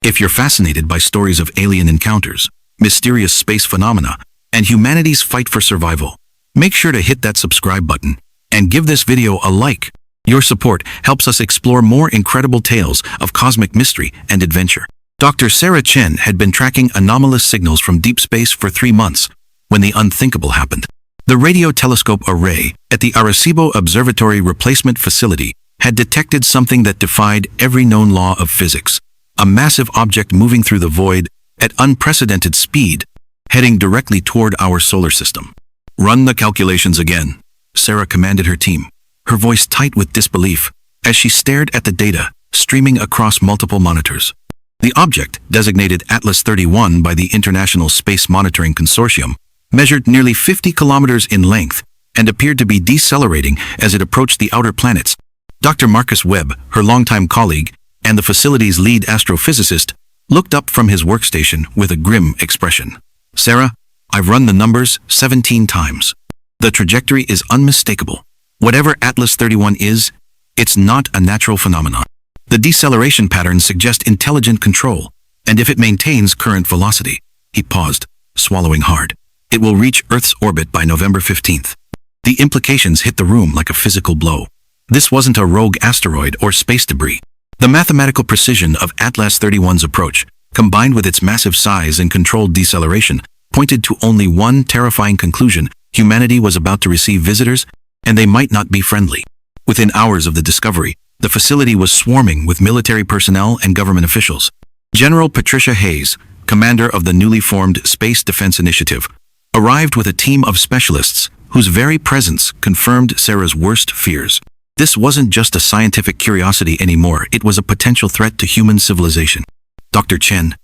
If you're fascinated by stories of alien encounters, mysterious space phenomena, and humanity's fight for survival, make sure to hit that subscribe button and give this video a like. Your support helps us explore more incredible tales of cosmic mystery and adventure. Dr. Sarah Chen had been tracking anomalous signals from deep space for 3 months when the unthinkable happened. The radio telescope array at the Arecibo Observatory Replacement Facility had detected something that defied every known law of physics. A massive object moving through the void at unprecedented speed, heading directly toward our solar system. "Run the calculations again," Sarah commanded her team, her voice tight with disbelief as she stared at the data streaming across multiple monitors. The object, designated Atlas 31 by the International Space Monitoring Consortium, measured nearly 50 kilometers in length and appeared to be decelerating as it approached the outer planets. Dr. Marcus Webb, her longtime colleague and the facility's lead astrophysicist, looked up from his workstation with a grim expression. "Sarah, I've run the numbers 17 times. The trajectory is unmistakable. Whatever Atlas 31 is, it's not a natural phenomenon. The deceleration patterns suggest intelligent control, and if it maintains current velocity," he paused, swallowing hard, "it will reach Earth's orbit by November 15th. The implications hit the room like a physical blow. This wasn't a rogue asteroid or space debris. The mathematical precision of Atlas 31's approach, combined with its massive size and controlled deceleration, pointed to only one terrifying conclusion: humanity was about to receive visitors, and they might not be friendly. Within hours of the discovery, the facility was swarming with military personnel and government officials. General Patricia Hayes, commander of the newly formed Space Defense Initiative, arrived with a team of specialists whose very presence confirmed Sarah's worst fears. This wasn't just a scientific curiosity anymore, it was a potential threat to human civilization. "Dr. Chen,"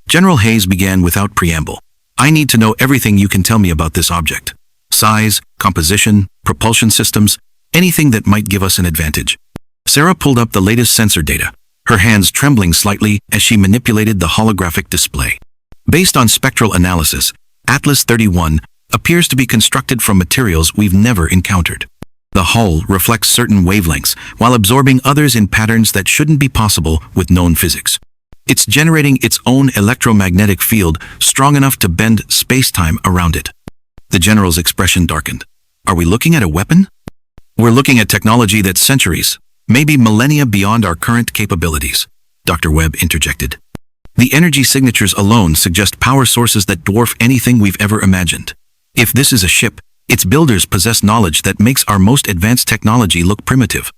General Hayes began without preamble, "I need to know everything you can tell me about this object. Size, composition, propulsion systems, anything that might give us an advantage." Sarah pulled up the latest sensor data, her hands trembling slightly as she manipulated the holographic display. Based on spectral analysis, Atlas 31 appears to be constructed from materials we've never encountered. The hull reflects certain wavelengths while absorbing others in patterns that shouldn't be possible with known physics. It's generating its own electromagnetic field strong enough to bend space-time around it. The general's expression darkened. "Are we looking at a weapon?" "We're looking at technology that's centuries, maybe millennia beyond our current capabilities," Dr. Webb interjected. "The energy signatures alone suggest power sources that dwarf anything we've ever imagined. If this is a ship, its builders possess knowledge that makes our most advanced technology look primitive."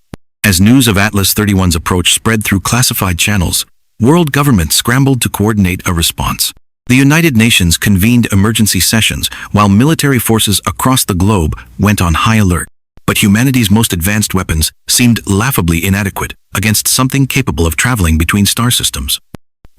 As news of Atlas 31's approach spread through classified channels, world governments scrambled to coordinate a response. The United Nations convened emergency sessions while military forces across the globe went on high alert. But humanity's most advanced weapons seemed laughably inadequate against something capable of traveling between star systems.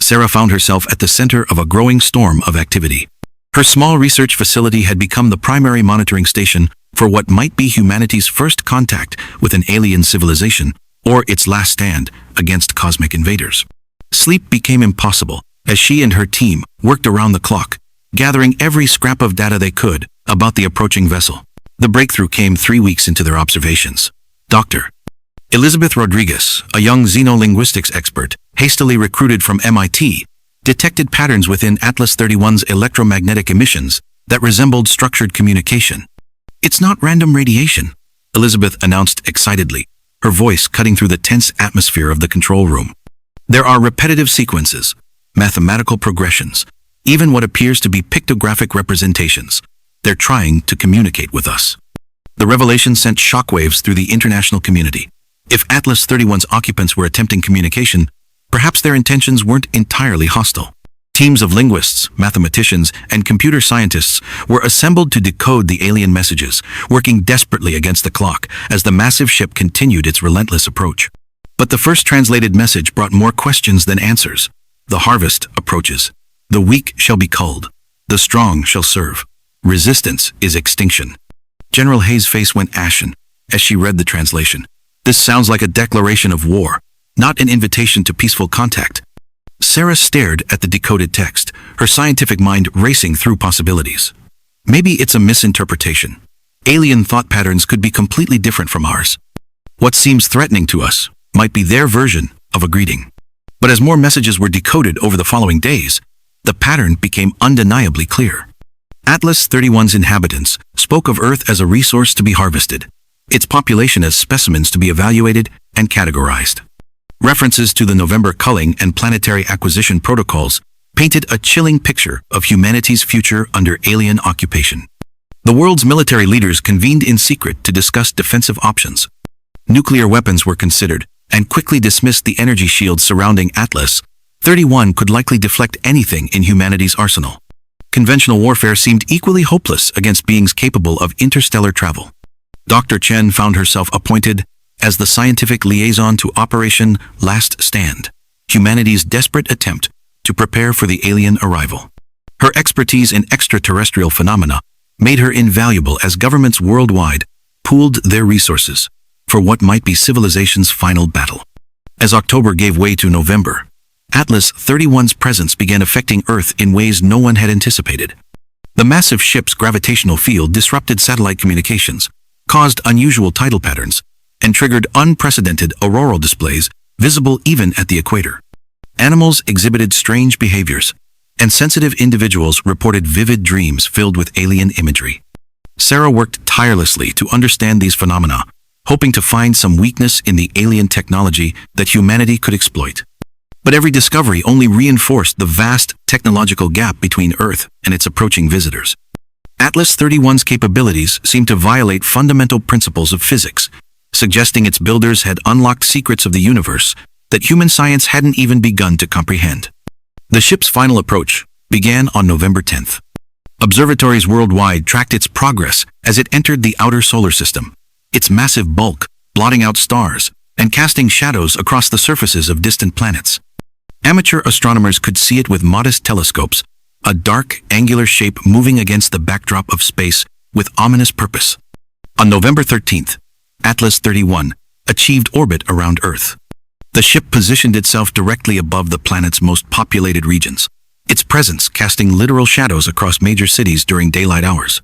Sarah found herself at the center of a growing storm of activity. Her small research facility had become the primary monitoring station for what might be humanity's first contact with an alien civilization, or its last stand against cosmic invaders. Sleep became impossible as she and her team worked around the clock, gathering every scrap of data they could about the approaching vessel. The breakthrough came 3 weeks into their observations. Dr. Elizabeth Rodriguez, a young xenolinguistics expert, hastily recruited from MIT, detected patterns within Atlas 31's electromagnetic emissions that resembled structured communication. "It's not random radiation," Elizabeth announced excitedly, her voice cutting through the tense atmosphere of the control room. "There are repetitive sequences, mathematical progressions, even what appears to be pictographic representations. They're trying to communicate with us." The revelation sent shockwaves through the international community. If Atlas 31's occupants were attempting communication, perhaps their intentions weren't entirely hostile. Teams of linguists, mathematicians, and computer scientists were assembled to decode the alien messages, working desperately against the clock as the massive ship continued its relentless approach. But the first translated message brought more questions than answers. "The harvest approaches. The weak shall be culled. The strong shall serve. Resistance is extinction." General Hayes' face went ashen as she read the translation. "This sounds like a declaration of war, not an invitation to peaceful contact." Sarah stared at the decoded text, her scientific mind racing through possibilities. Maybe it's a misinterpretation. Alien thought patterns could be completely different from ours. What seems threatening to us might be their version of a greeting. But as more messages were decoded over the following days, the pattern became undeniably clear. Atlas 31's inhabitants spoke of Earth as a resource to be harvested, its population as specimens to be evaluated and categorized. References to the November culling and planetary acquisition protocols painted a chilling picture of humanity's future under alien occupation. The world's military leaders convened in secret to discuss defensive options. Nuclear weapons were considered, and quickly dismissed the energy shields surrounding Atlas 31 could likely deflect anything in humanity's arsenal. Conventional warfare seemed equally hopeless against beings capable of interstellar travel. Dr. Chen found herself appointed as the scientific liaison to Operation Last Stand, humanity's desperate attempt to prepare for the alien arrival. Her expertise in extraterrestrial phenomena made her invaluable as governments worldwide pooled their resources for what might be civilization's final battle. As October gave way to November, Atlas 31's presence began affecting Earth in ways no one had anticipated. The massive ship's gravitational field disrupted satellite communications, caused unusual tidal patterns, and triggered unprecedented auroral displays visible even at the equator. Animals exhibited strange behaviors, and sensitive individuals reported vivid dreams filled with alien imagery. Sarah worked tirelessly to understand these phenomena, hoping to find some weakness in the alien technology that humanity could exploit. But every discovery only reinforced the vast technological gap between Earth and its approaching visitors. Atlas 31's capabilities seemed to violate fundamental principles of physics, suggesting its builders had unlocked secrets of the universe that human science hadn't even begun to comprehend. The ship's final approach began on November 10th. Observatories worldwide tracked its progress as it entered the outer solar system, its massive bulk blotting out stars and casting shadows across the surfaces of distant planets. Amateur astronomers could see it with modest telescopes, a dark, angular shape moving against the backdrop of space with ominous purpose. On November 13th, Atlas 31 achieved orbit around Earth. The ship positioned itself directly above the planet's most populated regions, its presence casting literal shadows across major cities during daylight hours.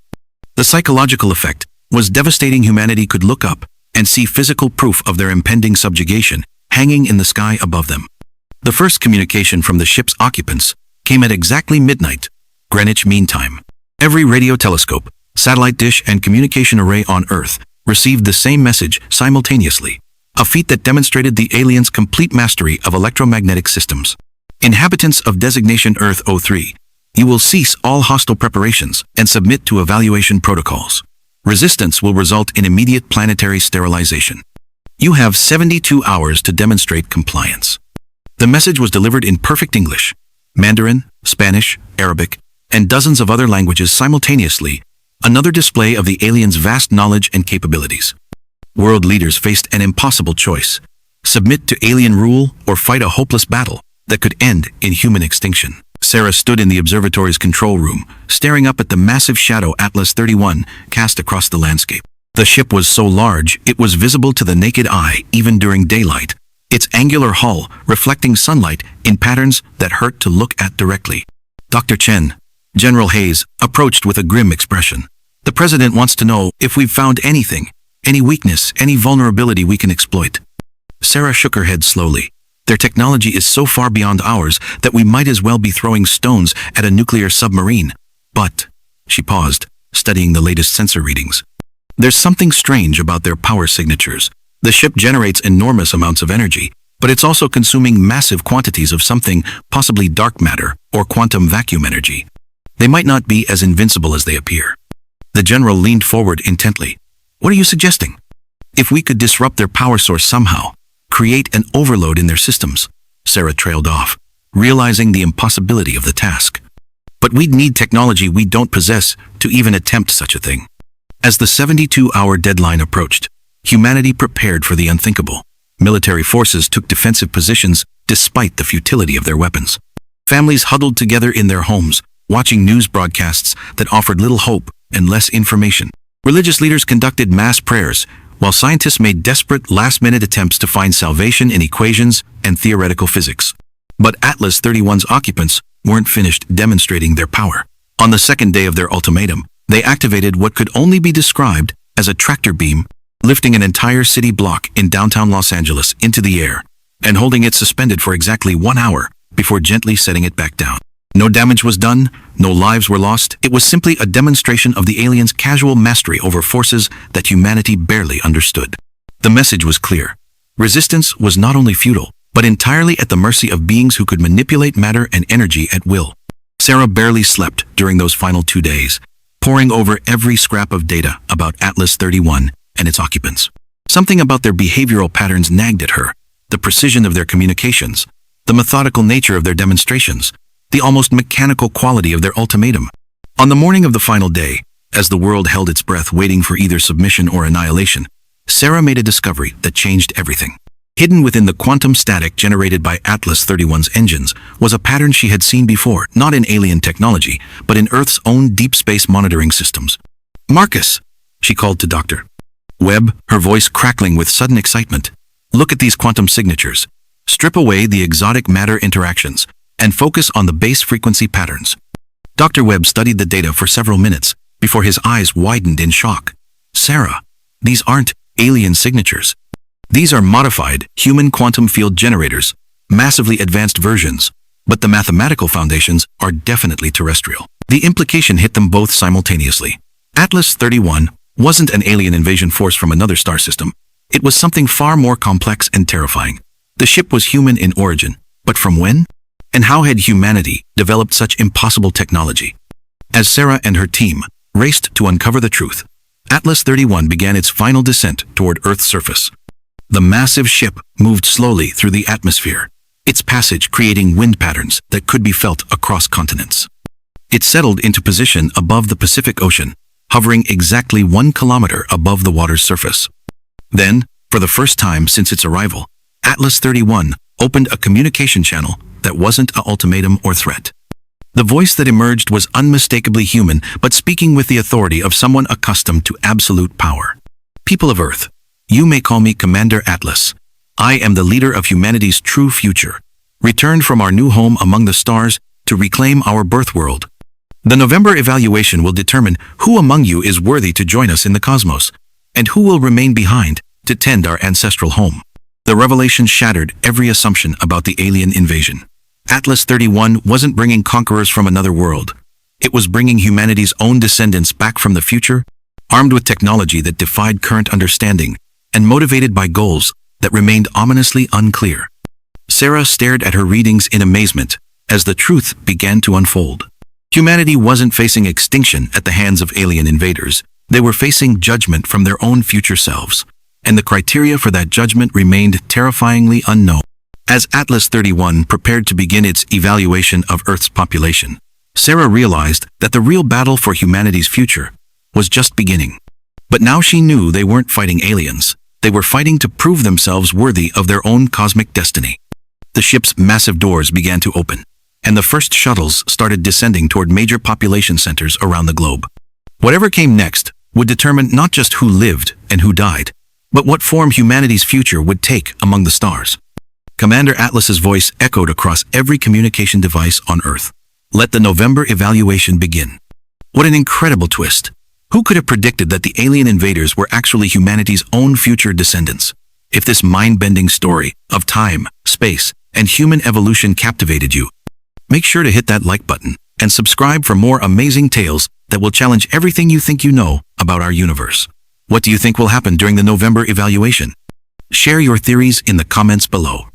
The psychological effect was devastating. Humanity could look up and see physical proof of their impending subjugation hanging in the sky above them. The first communication from the ship's occupants came at exactly midnight, Greenwich Mean Time. Every radio telescope, satellite dish, and communication array on Earth received the same message simultaneously, a feat that demonstrated the aliens' complete mastery of electromagnetic systems. Inhabitants of designation Earth 03, you will cease all hostile preparations and submit to evaluation protocols. Resistance will result in immediate planetary sterilization. You have 72 hours to demonstrate compliance. The message was delivered in perfect English, Mandarin, Spanish, Arabic, and dozens of other languages simultaneously, another display of the aliens' vast knowledge and capabilities. World leaders faced an impossible choice: submit to alien rule or fight a hopeless battle that could end in human extinction. Sarah stood in the observatory's control room, staring up at the massive shadow Atlas 31 cast across the landscape. The ship was so large it was visible to the naked eye even during daylight, its angular hull reflecting sunlight in patterns that hurt to look at directly. Dr. Chen, General Hayes, approached with a grim expression. The president wants to know if we've found anything, any weakness, any vulnerability we can exploit. Sarah shook her head slowly. Their technology is so far beyond ours that we might as well be throwing stones at a nuclear submarine. But, she paused, studying the latest sensor readings. There's something strange about their power signatures. The ship generates enormous amounts of energy, but it's also consuming massive quantities of something, possibly dark matter or quantum vacuum energy. They might not be as invincible as they appear. The general leaned forward intently. What are you suggesting? If we could disrupt their power source somehow, create an overload in their systems, Sarah trailed off, realizing the impossibility of the task. But we'd need technology we don't possess to even attempt such a thing. As the 72-hour deadline approached, humanity prepared for the unthinkable. Military forces took defensive positions despite the futility of their weapons. Families huddled together in their homes, watching news broadcasts that offered little hope and less information. Religious leaders conducted mass prayers, while scientists made desperate last-minute attempts to find salvation in equations and theoretical physics. But Atlas 31's occupants weren't finished demonstrating their power. On the second day of their ultimatum, they activated what could only be described as a tractor beam, lifting an entire city block in downtown Los Angeles into the air. and holding it suspended for exactly 1 hour before gently setting it back down. No damage was done, no lives were lost. It was simply a demonstration of the aliens' casual mastery over forces that humanity barely understood. The message was clear. Resistance was not only futile, but entirely at the mercy of beings who could manipulate matter and energy at will. Sarah barely slept during those final 2 days, poring over every scrap of data about Atlas 31 and its occupants. Something about their behavioral patterns nagged at her: the precision of their communications, the methodical nature of their demonstrations, the almost mechanical quality of their ultimatum. On the morning of the final day, as the world held its breath waiting for either submission or annihilation, Sarah made a discovery that changed everything. Hidden within the quantum static generated by Atlas 31's engines was a pattern she had seen before, not in alien technology, but in Earth's own deep space monitoring systems. "Marcus," she called to Dr. Webb, her voice crackling with sudden excitement. "Look at these quantum signatures. Strip away the exotic matter interactions and focus on the base frequency patterns." Dr. Webb studied the data for several minutes before his eyes widened in shock. "Sarah, these aren't alien signatures. These are modified human quantum field generators, massively advanced versions, but the mathematical foundations are definitely terrestrial." The implication hit them both simultaneously. Atlas 31 wasn't an alien invasion force from another star system. It was something far more complex and terrifying. The ship was human in origin, but from when? And how had humanity developed such impossible technology? As Sarah and her team raced to uncover the truth, Atlas 31 began its final descent toward Earth's surface. The massive ship moved slowly through the atmosphere, its passage creating wind patterns that could be felt across continents. It settled into position above the Pacific Ocean, hovering exactly 1 kilometer above the water's surface. Then, for the first time since its arrival, Atlas 31 opened a communication channel that wasn't an ultimatum or threat. The voice that emerged was unmistakably human, but speaking with the authority of someone accustomed to absolute power. "People of Earth, you may call me Commander Atlas. I am the leader of humanity's true future, returned from our new home among the stars to reclaim our birth world. The November evaluation will determine who among you is worthy to join us in the cosmos, and who will remain behind to tend our ancestral home." The revelation shattered every assumption about the alien invasion. Atlas 31 wasn't bringing conquerors from another world. It was bringing humanity's own descendants back from the future, armed with technology that defied current understanding and motivated by goals that remained ominously unclear. Sarah stared at her readings in amazement as the truth began to unfold. Humanity wasn't facing extinction at the hands of alien invaders. They were facing judgment from their own future selves, and the criteria for that judgment remained terrifyingly unknown. As Atlas 31 prepared to begin its evaluation of Earth's population, Sarah realized that the real battle for humanity's future was just beginning. But now she knew they weren't fighting aliens. They were fighting to prove themselves worthy of their own cosmic destiny. The ship's massive doors began to open, and the first shuttles started descending toward major population centers around the globe. Whatever came next would determine not just who lived and who died, but what form humanity's future would take among the stars. Commander Atlas's voice echoed across every communication device on Earth. "Let the November evaluation begin." What an incredible twist! Who could have predicted that the alien invaders were actually humanity's own future descendants? If this mind-bending story of time, space, and human evolution captivated you, make sure to hit that like button and subscribe for more amazing tales that will challenge everything you think you know about our universe. What do you think will happen during the November evaluation? Share your theories in the comments below.